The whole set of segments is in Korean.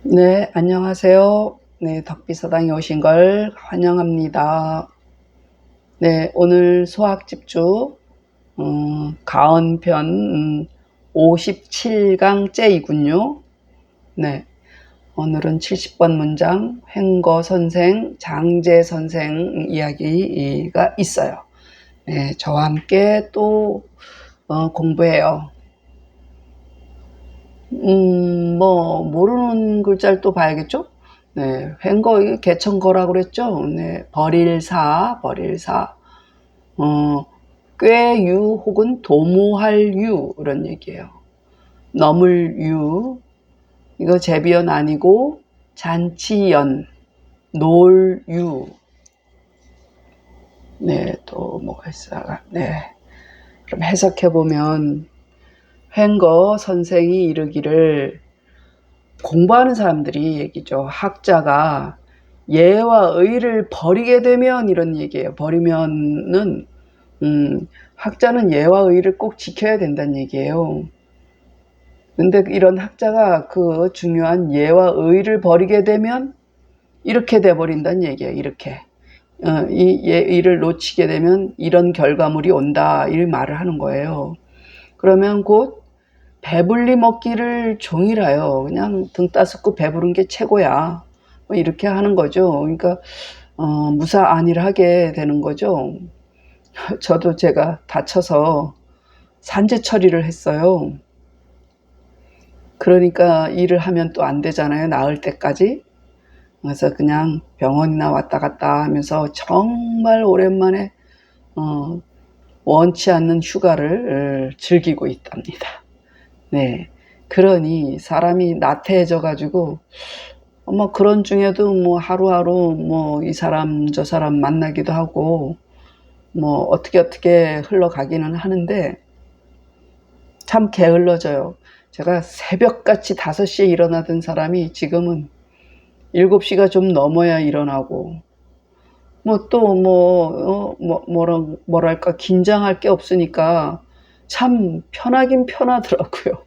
네, 안녕하세요. 네, 덕비서당에 오신 걸 환영합니다. 네, 오늘 수학집주 가은편 57강째이군요. 네, 오늘은 70번 문장 횡거 선생, 장제 선생 이야기가 있어요. 네, 저와 함께 또 공부해요. 모르는 글자를 또 봐야겠죠? 네, 횡거, 개천거라고 그랬죠? 네, 버릴사, 꾀유 혹은 도모할 유, 이런 얘기예요. 넘을 유, 이거 제비연 아니고, 잔치연, 놀 유. 네, 또 뭐가 있어요? 네. 그럼 해석해보면, 횡거 선생이 이르기를, 공부하는 사람들이 얘기죠. 학자가 예와 의를 버리게 되면 이런 얘기예요. 버리면은 학자는 예와 의를 꼭 지켜야 된다는 얘기예요. 근데 이런 학자가 그 중요한 예와 의를 버리게 되면 이렇게 돼 버린다는 얘기예요. 이렇게. 이 예의를 놓치게 되면 이런 결과물이 온다. 이 말을 하는 거예요. 그러면 곧 배불리 먹기를 종일하여 그냥 등 따스고 배부른 게 최고야. 뭐 이렇게 하는 거죠. 그러니까 무사안일하게 되는 거죠. 저도 제가 다쳐서 산재 처리를 했어요. 그러니까 일을 하면 또 안 되잖아요. 나을 때까지. 그래서 그냥 병원이나 왔다 갔다 하면서 정말 오랜만에 원치 않는 휴가를 즐기고 있답니다. 네. 그러니 사람이 나태해져 가지고 그런 중에도 뭐 하루하루 뭐 이 사람 저 사람 만나기도 하고 뭐 어떻게 흘러가기는 하는데 참 게을러져요. 제가 새벽같이 5시에 일어나던 사람이 지금은 7시가 좀 넘어야 일어나고 뭐 또 뭐랄까 긴장할 게 없으니까 참 편하긴 편하더라고요.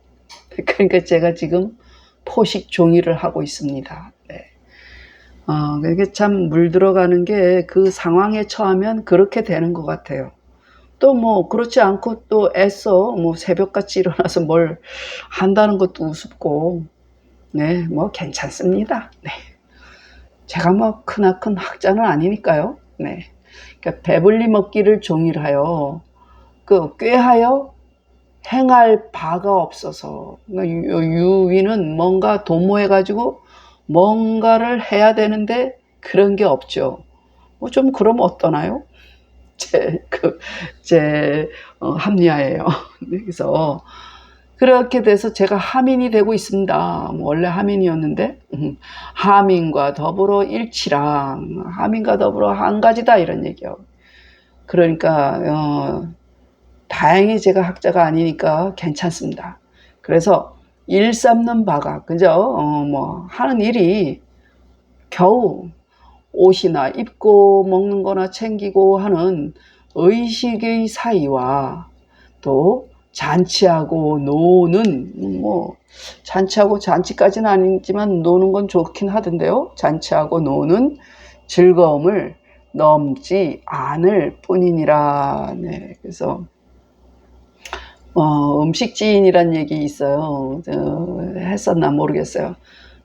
그러니까 제가 지금 포식 종일을 하고 있습니다. 네. 그게 참 물들어가는 게 그 상황에 처하면 그렇게 되는 것 같아요. 또 뭐 그렇지 않고 또 애써 뭐 새벽같이 일어나서 뭘 한다는 것도 우습고 네, 뭐 괜찮습니다. 네. 제가 뭐 크나큰 학자는 아니니까요. 네. 그러니까 배불리 먹기를 종일하여 그 꾀하여 행할 바가 없어서 그러니까 유위는 뭔가 도모해 가지고 뭔가를 해야 되는데 그런 게 없죠. 뭐 좀 그러면 어떠나요? 제 합리화예요. 그래서 그렇게 돼서 제가 하민이 되고 있습니다. 뭐 원래 하민이었는데 하민과 더불어 일치랑 하민과 더불어 한 가지다 이런 얘기요. 그러니까 다행히 제가 학자가 아니니까 괜찮습니다. 그래서 일삼는 바가 그죠? 뭐 하는 일이 겨우 옷이나 입고 먹는 거나 챙기고 하는 의식의 사이와 또 잔치하고 노는 뭐 잔치하고 잔치까지는 아니지만 노는 건 좋긴 하던데요. 잔치하고 노는 즐거움을 넘지 않을 뿐이니라. 네, 그래서 음식지인이란 얘기 있어요. 했었나 모르겠어요.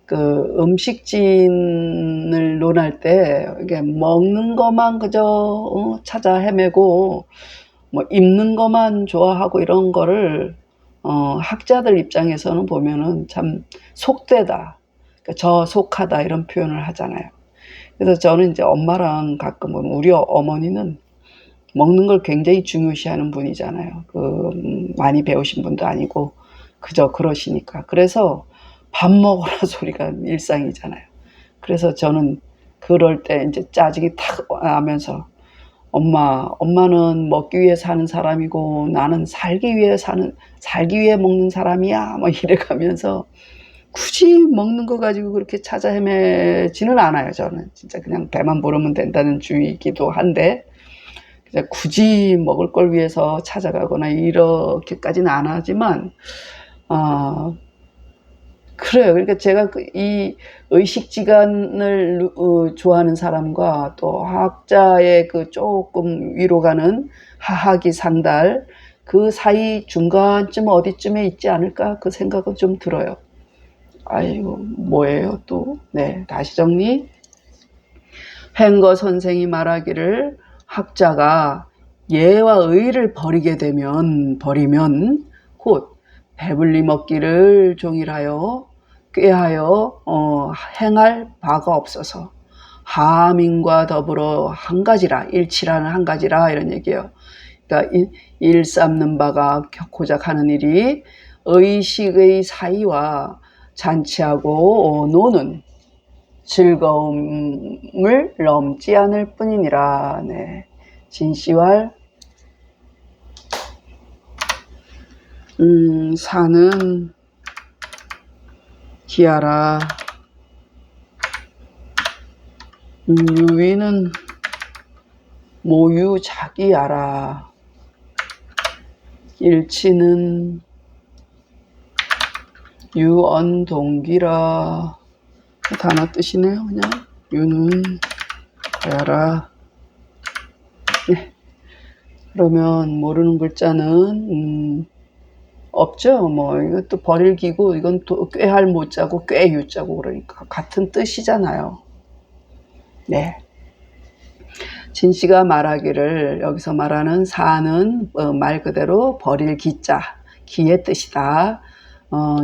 그 음식진을 논할 때 이게 먹는 것만 그저 찾아 헤매고 뭐 입는 것만 좋아하고 이런 거를 학자들 입장에서는 보면은 참 속되다. 그러니까 저속하다 이런 표현을 하잖아요. 그래서 저는 이제 엄마랑 가끔 보면 우리 어머니는 먹는 걸 굉장히 중요시하는 분이잖아요. 많이 배우신 분도 아니고 그저 그러시니까. 그래서 밥 먹으라 소리가 일상이잖아요. 그래서 저는 그럴 때 이제 짜증이 탁 나면서 엄마는 먹기 위해 사는 사람이고 나는 살기 위해 먹는 사람이야. 뭐 이래가면서 굳이 먹는 거 가지고 그렇게 찾아 헤매지는 않아요. 저는 진짜 그냥 배만 부르면 된다는 주의이기도 한데 굳이 먹을 걸 위해서 찾아가거나 이렇게까지는 안 하지만 어, 그래요. 그러니까 제가 이 의식지간을 좋아하는 사람과 또 학자의 조금 위로 가는 하하기 상달 그 사이 중간쯤 어디쯤에 있지 않을까 그 생각은 좀 들어요. 아이고 뭐예요 또. 네, 다시 정리. 행거 선생이 말하기를 학자가 예와 의를 버리면 곧 배불리 먹기를 종일하여 꾀하여 행할 바가 없어서 하민과 더불어 한 가지라 일치라는 한 가지라 이런 얘기예요. 그러니까 일삼는 바가 고작 하는 일이 의식의 사이와 잔치하고 노는 즐거움을 넘지 않을 뿐이니라. 네. 진시왈. 사는 기하라. 유위는 모유 자기야라. 일치는 유언동기라. 단어 뜻이네요. 그냥 유는 가야라. 네. 그러면 모르는 글자는 없죠. 뭐 이것도 버릴 기고 이건 또 꾀할 모자고 꾀유자고 그러니까 같은 뜻이잖아요. 네. 진씨가 말하기를 여기서 말하는 사는 말 그대로 버릴 기자 기의 뜻이다.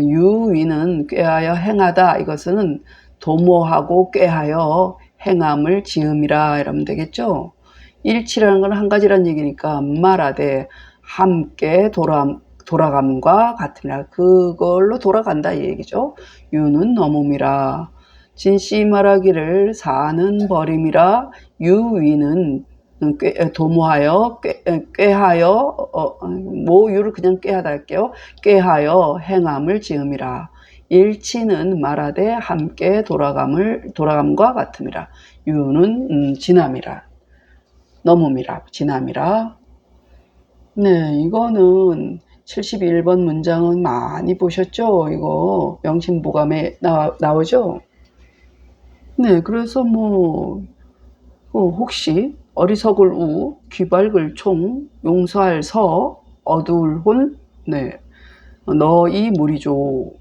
유위는 꾀하여 행하다. 이것은 도모하고 꾀하여 행함을 지음이라 이러면 되겠죠. 일치라는 건 한 가지란 얘기니까 말하되 함께 돌아감과 같으니라. 그걸로 돌아간다 이 얘기죠. 유는 넘음이라. 진씨 말하기를 사는 버림이라. 유위는 도모하여 꾀하여 모유를 그냥 꾀하다 할게요. 꾀하여 행함을 지음이라. 일치는 말하되 함께 돌아감과 같음이라. 유는 지남이라. 넘음이라. 지남이라. 네, 이거는 71번 문장은 많이 보셨죠? 이거 명심보감에 나오죠? 네, 그래서 혹시 어리석을 우, 귀발글 총, 용서할 서, 어두울 혼, 네, 너희 무리죠.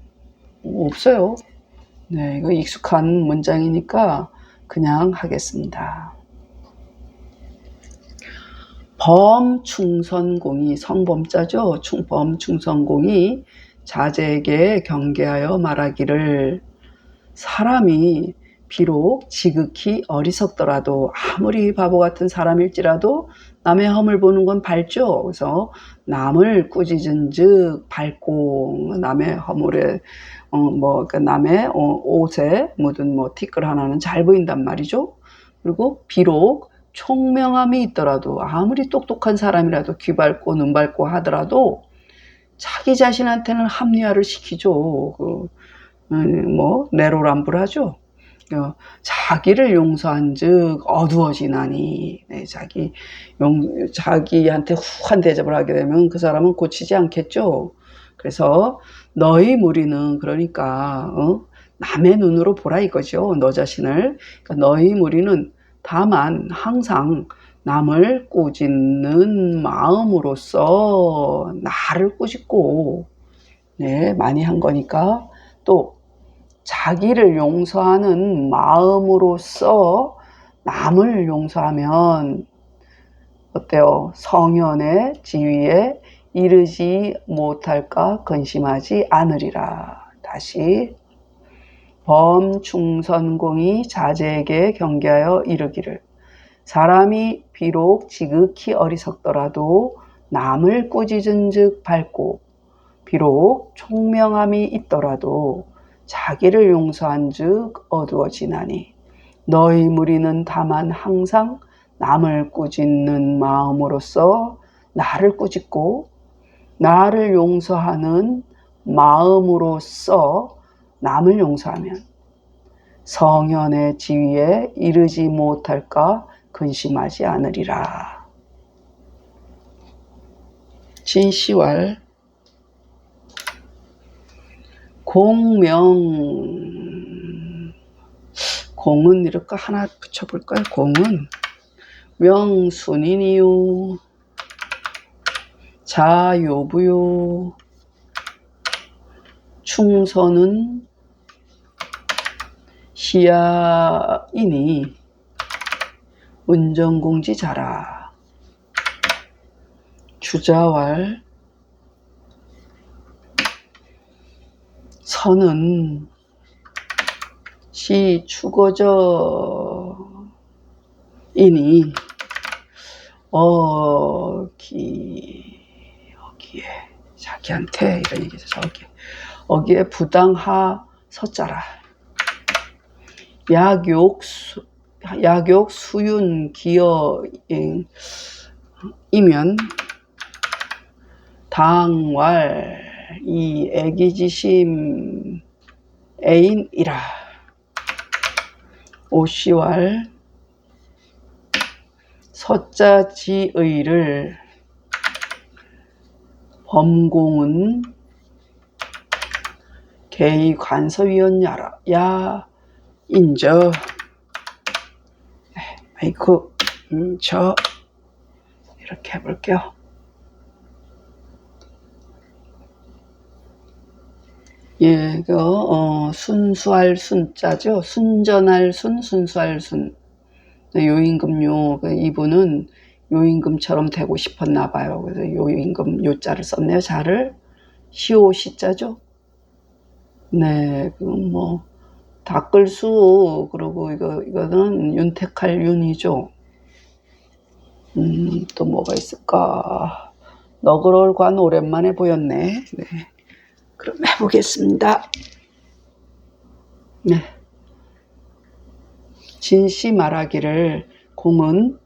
없어요. 네, 이거 익숙한 문장이니까 그냥 하겠습니다. 범충선공이 성범자죠. 범충선공이 자제에게 경계하여 말하기를 사람이 비록 지극히 어리석더라도 아무리 바보 같은 사람일지라도 남의 허물 보는 건 밟죠. 그래서 남을 꾸짖은 즉 밟고 남의 허물에 그러니까 남의 옷에 묻은 티끌 하나는 잘 보인단 말이죠. 그리고 비록 총명함이 있더라도 아무리 똑똑한 사람이라도 귀 밟고 눈 밟고 하더라도 자기 자신한테는 합리화를 시키죠. 내로남불하죠. 자기를 용서한 즉 어두워지나니. 네, 자기한테 후한 대접을 하게 되면 그 사람은 고치지 않겠죠. 그래서 너희 무리는 그러니까 남의 눈으로 보라 이거죠. 너 자신을. 그러니까 너희 무리는 다만 항상 남을 꾸짖는 마음으로써 나를 꾸짖고 네, 많이 한 거니까 또 자기를 용서하는 마음으로써 남을 용서하면 어때요? 성현의 지위에 이르지 못할까 근심하지 않으리라. 다시 범충선공이 자제에게 경계하여 이르기를 사람이 비록 지극히 어리석더라도 남을 꾸짖은 즉 밟고 비록 총명함이 있더라도 자기를 용서한 즉 어두워지나니 너희 무리는 다만 항상 남을 꾸짖는 마음으로써 나를 꾸짖고 나를 용서하는 마음으로써 남을 용서하면 성현의 지위에 이르지 못할까 근심하지 않으리라. 진시왈. 공명, 공은 이럴까? 하나 붙여볼까요? 공은 명순이니요, 자요부요, 충선은 시야이니 운전공지자라. 주자왈 선은 시 추거저이니 어기에 자기한테 이런 얘기죠. 저기 어기에 부당하 서자라. 약욕 수윤 기여이면 당왈 이 애기지심 애인이라. 오시왈 서자지의를 범공은 개의관서위원야라. 야 인저 마이크 저 이렇게 해볼게요. 예, 순수할 순자죠. 순전할 순, 순수할 순. 요임금요. 이분은 요임금처럼 되고 싶었나 봐요. 그래서 요임금 요자를 썼네요. 자를 시오 시자죠. 네, 닦을수. 그리고 이거는 윤택할 윤이죠. 또 뭐가 있을까? 너그러울관 오랜만에 보였네. 네. 그럼 해보겠습니다. 네. 진씨 말하기를 공은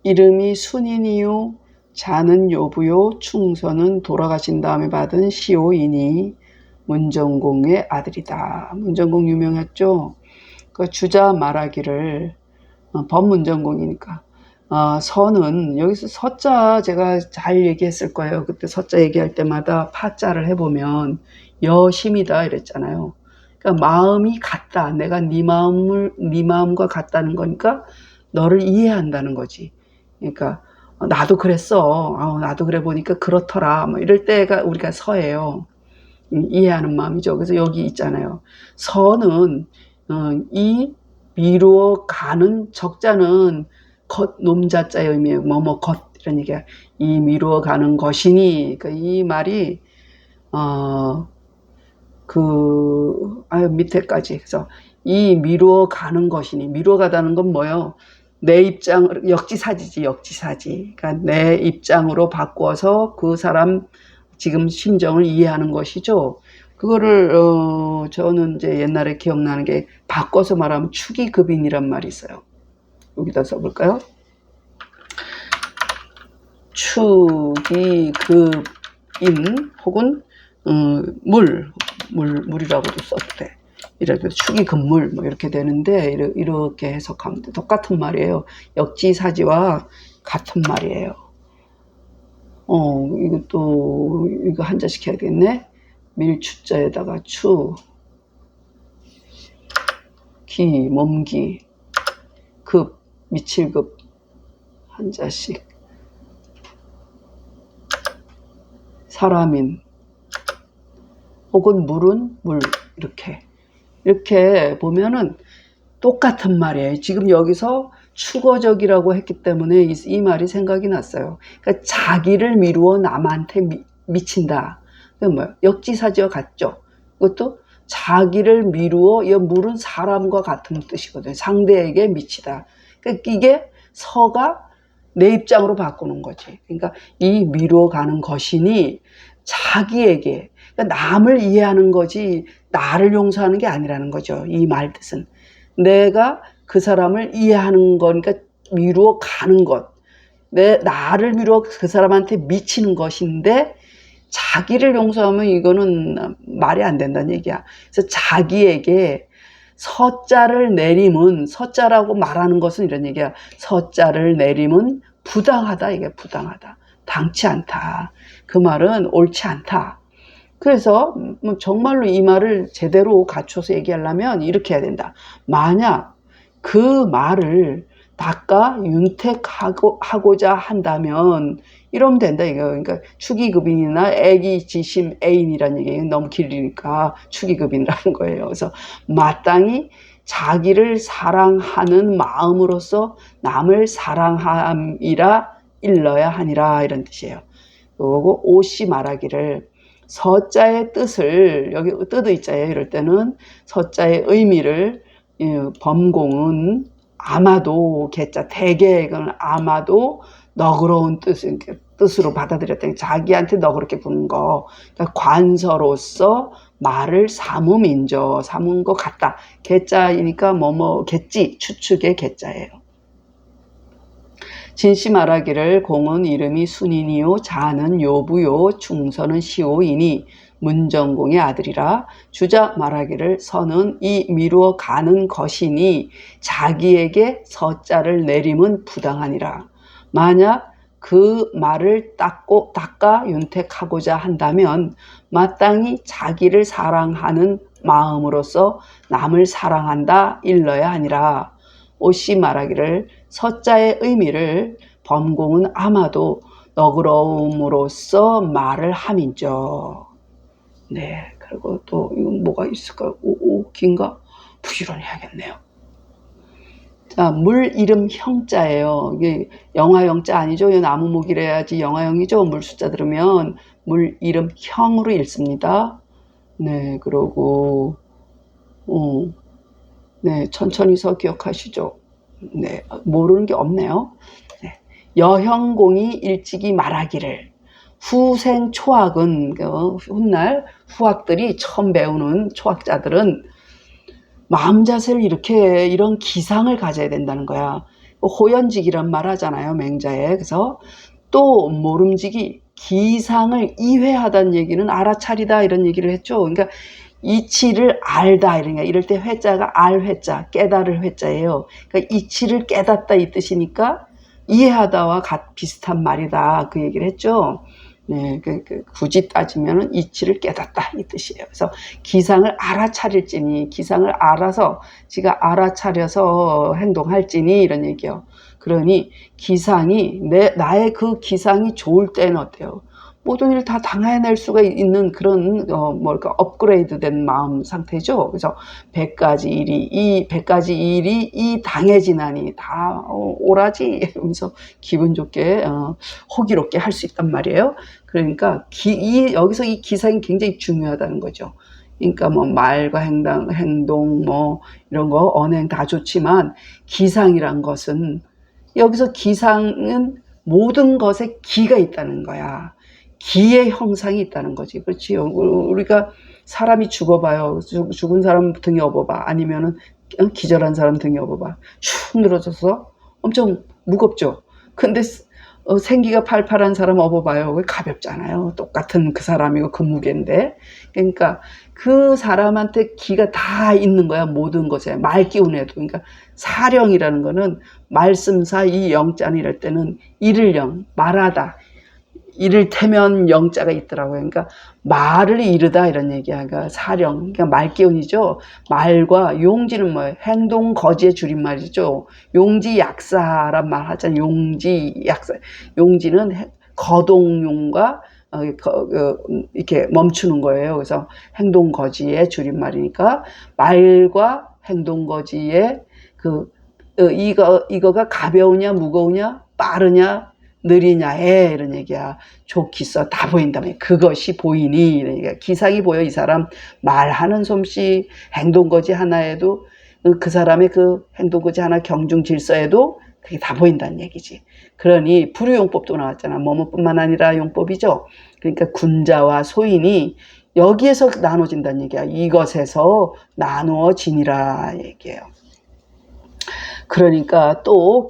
이름이 순이니요, 자는 요부요, 충선은 돌아가신 다음에 받은 시오이니 문정공의 아들이다. 문정공 유명했죠. 그 주자 말하기를 법문정공이니까 선은 여기서 서자 제가 잘 얘기했을 거예요. 그때 서자 얘기할 때마다 파자를 해보면 여심이다 이랬잖아요. 그러니까 마음이 같다. 내가 네 마음과 같다는 거니까 너를 이해한다는 거지. 그러니까 나도 그랬어. 나도 그래 보니까 그렇더라. 뭐 이럴 때가 우리가 서예요. 이해하는 마음이죠. 그래서 여기 있잖아요. 서는 이 미루어 가는, 적자는 것 놈자자의 의미예요. 뭐뭐 것 이런 얘기야. 이 미루어 가는 것이니. 그러니까 이 말이 밑에까지. 그래서 이 미루어 가는 것이니. 미루어 가다는 건 뭐예요? 내 입장, 역지사지지, 역지사지. 그러니까 내 입장으로 바꿔서 그 사람 지금 심정을 이해하는 것이죠. 그거를 저는 이제 옛날에 기억나는 게 바꿔서 말하면 축이급인이란 말이 있어요. 여기다 써볼까요? 축이급인 혹은 물이라고도 써도 돼. 이래도 축이급물 뭐 이렇게 되는데 이렇게 해석하면 돼. 똑같은 말이에요. 역지사지와 같은 말이에요. 이거 한자씩 해야겠네. 밀추자에다가 추, 기, 몸기, 급, 미칠급 한자씩. 사람인 혹은 물은 물 이렇게 보면은 똑같은 말이에요. 지금 여기서 추거적이라고 했기 때문에 이 말이 생각이 났어요. 그러니까 자기를 미루어 남한테 미친다. 뭐야? 역지사지와 같죠. 이것도 자기를 미루어, 이 물은 사람과 같은 뜻이거든요. 상대에게 미치다. 그러니까 이게 서가 내 입장으로 바꾸는 거지. 그러니까 이 미루어 가는 것이니 자기에게, 그러니까 남을 이해하는 거지 나를 용서하는 게 아니라는 거죠. 이 말 뜻은. 내가 그 사람을 이해하는 거니까 미루어 가는 것. 나를 미루어 그 사람한테 미치는 것인데 자기를 용서하면 이거는 말이 안 된다는 얘기야. 그래서 자기에게 서자를 내림은, 서자라고 말하는 것은 이런 얘기야. 서자를 내림은 부당하다. 이게 부당하다. 당치 않다. 그 말은 옳지 않다. 그래서 정말로 이 말을 제대로 갖춰서 얘기하려면 이렇게 해야 된다. 만약 그 말을 닦아 윤택하고자 한다면 이러면 된다 이거. 그러니까 축의급인이나 애기지심 애인이라는 얘기는 너무 길으니까 축의급인이라는 거예요. 그래서 마땅히 자기를 사랑하는 마음으로서 남을 사랑함이라 일러야 하니라 이런 뜻이에요. 그리고 오씨 말하기를 서자의 뜻을 여기 뜻의자예요. 이럴 때는 서자의 의미를 범공은 아마도 개자 대개 이건 아마도 너그러운 뜻으로 받아들였다. 자기한테 너그럽게 구는 거. 그러니까 관서로서 말을 삼음인저 삼은 것 같다. 개자이니까 겠지 추측의 개자예요. 진씨 말하기를 공은 이름이 순인이요 자는 요부요 충선은 시오이니 문정공의 아들이라. 주자 말하기를 선은 이 미루어 가는 것이니 자기에게 서자를 내림은 부당하니라. 만약 그 말을 닦아 윤택하고자 한다면 마땅히 자기를 사랑하는 마음으로서 남을 사랑한다 일러야 하니라. 오씨 말하기를 서자의 의미를 범공은 아마도 너그러움으로써 말을 함인저. 네, 그리고 또 이건 뭐가 있을까요? 긴가? 부지런히 해야겠네요. 자, 물 이름 형자예요. 이게 영화 형자 아니죠? 나무목이래야지 영화 형이죠. 물 숫자 들으면 물 이름 형으로 읽습니다. 네, 그러고 네, 천천히서 기억하시죠. 네, 모르는 게 없네요. 네, 여형공이 일찍이 말하기를 후생 초학은 훗날 후학들이 처음 배우는 초학자들은 마음 자세를 이렇게 이런 기상을 가져야 된다는 거야. 호연직이란 말 하잖아요, 맹자에. 그래서 또 모름지기 기상을 이해하다는 얘기는 알아차리다 이런 얘기를 했죠. 그러니까 이치를 알다 이럴 때 회자가 알회자 깨달을 회자예요. 그러니까 이치를 깨닫다 이 뜻이니까 이해하다와 비슷한 말이다 그 얘기를 했죠. 네, 굳이 따지면 이치를 깨닫다 이 뜻이에요. 그래서 기상을 알아차릴지니 기상을 알아서 지가 알아차려서 행동할지니 이런 얘기예요. 그러니 기상이 나의 그 기상이 좋을 때는 어때요? 모든 일을 다 당해낼 수가 있는 그런 업그레이드된 마음 상태죠. 그래서 100가지 일이 이 당해지나니 다 오라지 하면서 기분 좋게 호기롭게 할 수 있단 말이에요. 그러니까 여기서 이 기상이 굉장히 중요하다는 거죠. 그러니까 말과 행동 이런 거 언행 다 좋지만 기상이란 것은 여기서 기상은 모든 것에 기가 있다는 거야. 기의 형상이 있다는 거지. 그렇지. 우리가 사람이 죽어봐요. 죽은 사람 등에 업어봐. 아니면은 기절한 사람 등에 업어봐. 슉 늘어져서 엄청 무겁죠. 근데 생기가 팔팔한 사람 업어봐요. 가볍잖아요. 똑같은 그 사람이고 그 무게인데. 그러니까 그 사람한테 기가 다 있는 거야. 모든 것에. 말 기운에도. 그러니까 사령이라는 거는 말씀사 이 영자는 이럴 때는 이를령 말하다. 이를테면 영자가 있더라고요. 그러니까 말을 이르다 이런 얘기야. 그러니까 사령, 그러니까 말기운이죠. 말과 용지는 뭐예요? 행동 거지의 줄임말이죠. 용지 약사란 말 하잖아요. 용지 약사. 용지는 거동용과 이렇게 멈추는 거예요. 그래서 행동 거지의 줄임말이니까 말과 행동 거지의 이거가 가벼우냐 무거우냐 빠르냐 느리냐에 이런 얘기야. 좋기 써 다 보인다며. 그것이 보이니 이런 얘기야. 기상이 보여. 이 사람 말하는 솜씨 행동거지 하나에도 그 사람의 그 행동거지 하나 경중 질서에도 그게 다 보인다는 얘기지. 그러니 불유용법도 나왔잖아. 뭐뭐뿐만 아니라 용법이죠. 그러니까 군자와 소인이 여기에서 나눠진다는 얘기야. 이것에서 나누어지니라 얘기예요. 그러니까 또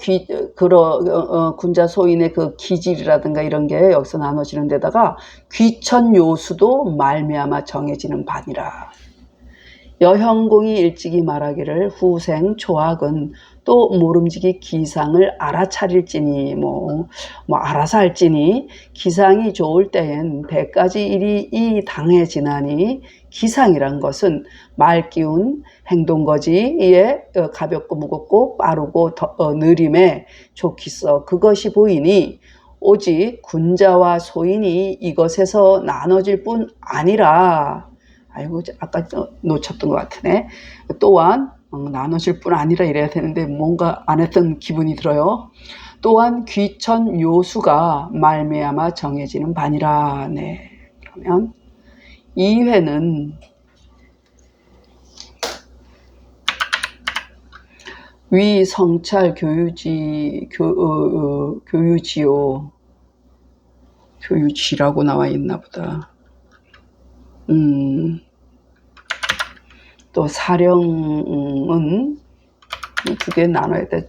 군자 소인의 그 기질이라든가 이런 게 여기서 나눠지는 데다가 귀천 요수도 말미암아 정해지는 바니라. 여형공이 일찍이 말하기를 후생 초학은 또 모름지기 기상을 알아차릴지니 뭐 알아서 할지니 기상이 좋을 때엔 100가지 일이 이 당해 지나니 기상이란 것은 말기운 행동거지에 가볍고 무겁고 빠르고 느림에 좋기서 그것이 보이니 오직 군자와 소인이 이것에서 나눠질 뿐 아니라 아이고 아까 놓쳤던 것 같으네. 또한 나눠질 뿐 아니라 이래야 되는데 뭔가 안 했던 기분이 들어요. 또한 귀천 요수가 말미암아 정해지는 바니라. 네. 그러면 2회는 위 성찰 교유지요. 교유지라고 나와 있나 보다. 또 사령은 두 개 나눠야 돼.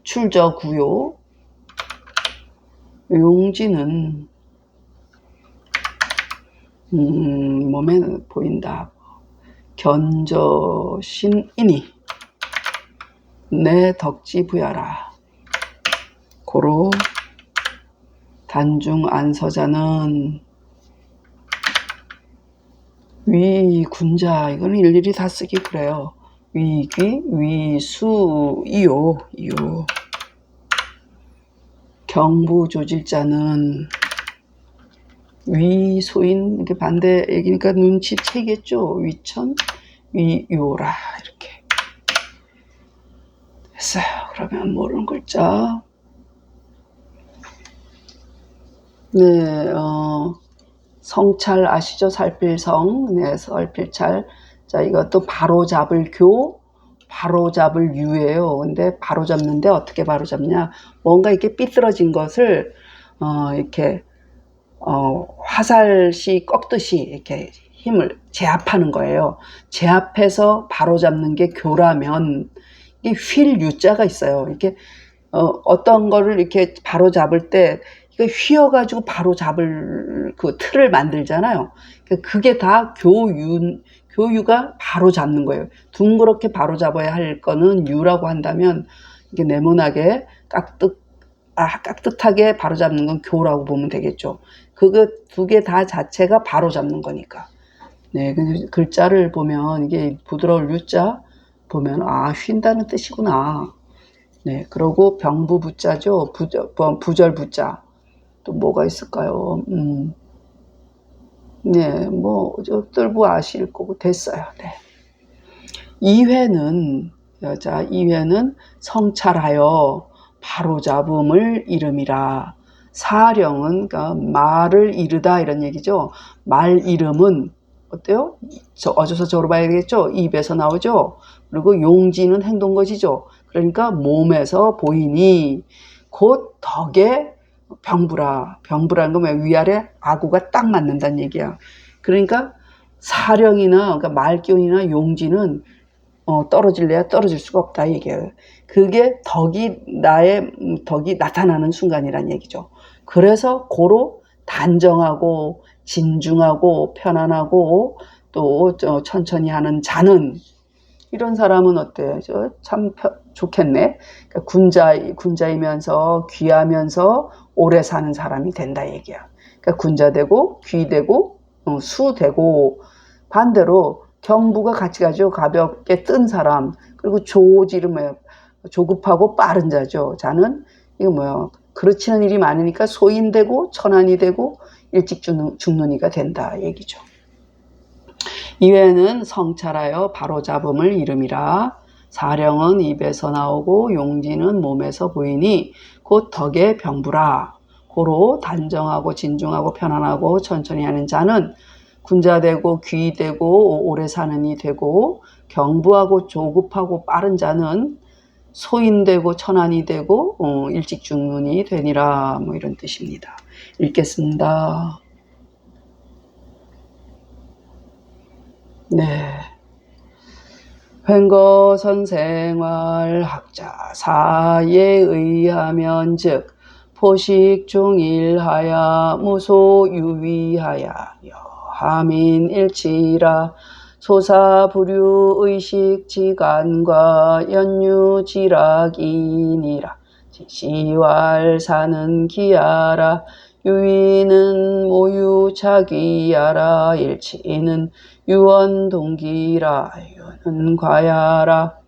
출저구요. 용지는 몸에 보인다. 견저신이니 내 덕지 부야라. 고로 단중 안서자는 위군자. 이거는 일일이 다 쓰기 그래요. 위기 위수이요. 경부조질자는 위소인. 이렇게 반대 얘기니까 눈치채겠죠. 위천 위요라. 이렇게 됐어요. 그러면 모르는 글자. 네, 성찰 아시죠? 살필성. 네, 살필찰. 자, 이것도 바로잡을 교, 바로잡을 유예요. 근데 바로잡는데 어떻게 바로잡냐? 뭔가 이렇게 삐뚤어진 것을 이렇게 화살시 꺾듯이 이렇게 힘을 제압하는 거예요. 제압해서 바로잡는 게 교라면 이게 휠 유자가 있어요. 이렇게 어떤 거를 이렇게 바로잡을 때 이거 휘어가지고 바로잡을 그 틀을 만들잖아요. 그게 다 교유가 바로잡는 거예요. 둥그렇게 바로잡아야 할 거는 유라고 한다면 이게 네모나게 깍듯하게 바로잡는 건 교라고 보면 되겠죠. 그거 두 개 다 자체가 바로잡는 거니까. 네, 글자를 보면 이게 부드러울 유자 보면 휜다는 뜻이구나. 네, 그리고 병부 부자죠. 부절 부자. 또 뭐가 있을까요? 네, 뭐 뜰부 아실 거고 됐어요. 네. 2회는 여자 2회는 성찰하여 바로잡음을 이름이라. 사령은 그러니까 말을 이르다 이런 얘기죠. 말 이름은 어때요? 어디서 저로 봐야 되겠죠? 입에서 나오죠. 그리고 용지는 행동거지죠. 그러니까 몸에서 보이니 곧 덕에 병부라. 병부라는 건 왜 위아래 아구가 딱 맞는다는 얘기야. 그러니까 사령이나 그러니까 말기운이나 용지는 떨어질래야 떨어질 수가 없다 이게요. 그게 나의 덕이 나타나는 순간이란 얘기죠. 그래서 고로 단정하고 진중하고 편안하고 또 천천히 하는 자는 이런 사람은 어때요? 참 좋겠네. 그러니까 군자이면서 귀하면서 오래 사는 사람이 된다 얘기야. 그러니까 군자되고 귀되고 수되고 반대로 경부가 같이 가죠. 가볍게 뜬 사람. 그리고 조지름 조급하고 빠른 자죠. 자는 이거 뭐야? 그렇지는 일이 많으니까 소인되고 천안이 되고 일찍 죽는 이가 된다 얘기죠. 이외에는 성찰하여 바로잡음을 이름이라. 사령은 입에서 나오고 용지는 몸에서 보이니 곧 덕의 병부라. 고로 단정하고 진중하고 편안하고 천천히 하는 자는 군자되고 귀되고 오래 사는 이 되고 경부하고 조급하고 빠른 자는 소인되고 천안이 되고 일찍 죽는 이 되니라. 뭐 이런 뜻입니다. 읽겠습니다. 네. 횡거선생활 학자 사에 의하면 즉 포식 종일하야 무소 유위하야 여하민 일치라 소사부류 의식지간과 연유지락이니라. 진시왈사는 기야라. 유의는 모유자기야라. 일치는 유언동기라. 유는 과야라.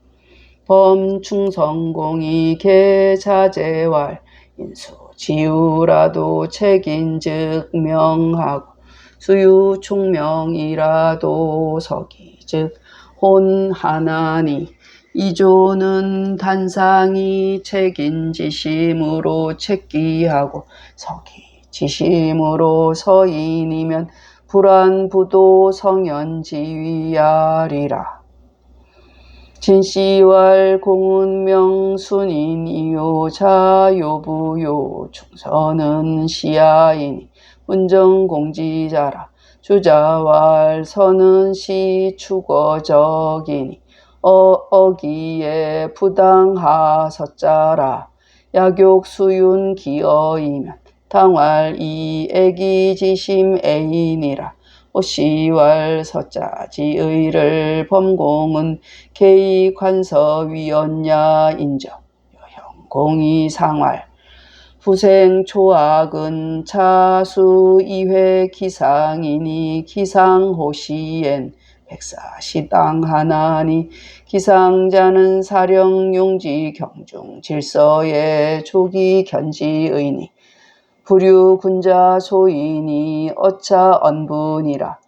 범충성공이 개자재왈 인수지우라도 책인즉 명하고 수유총명이라도 서기즉 혼하나니 이조는 단상이 책인지심으로 책기하고 서기지심으로 서인이면 불안부도 성현지위야리라. 진시왈 공운명 순인이요 자요부요 충선은 시야이니 운정공지자라. 주자왈 선은 시추거적이니 어기에 부당하서자라. 약욕수윤 기어이면 당왈 이애기지심 애인이라. 오시왈 서자지의를 범공은 개의관서위원야 인정 여형공이상왈 후생초악은 차수이회 기상이니 기상호시엔 백사시당하나니 기상자는 사령용지 경중 질서에 조기견지의니 부류군자 소인이 어차 언분이라.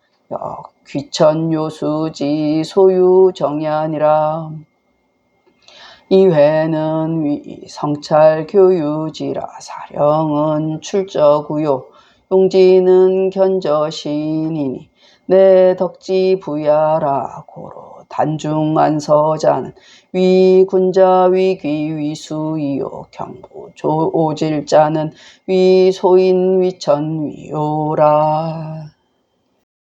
귀천요수지 소유정야니라. 이회는 위 성찰교유지라. 사령은 출저구요 용지는 견저신이니 내 덕지 부야라. 고로 단중안서자는 위군자 위귀 위수이요 경부 조오질자는 위소인 위천 위요라.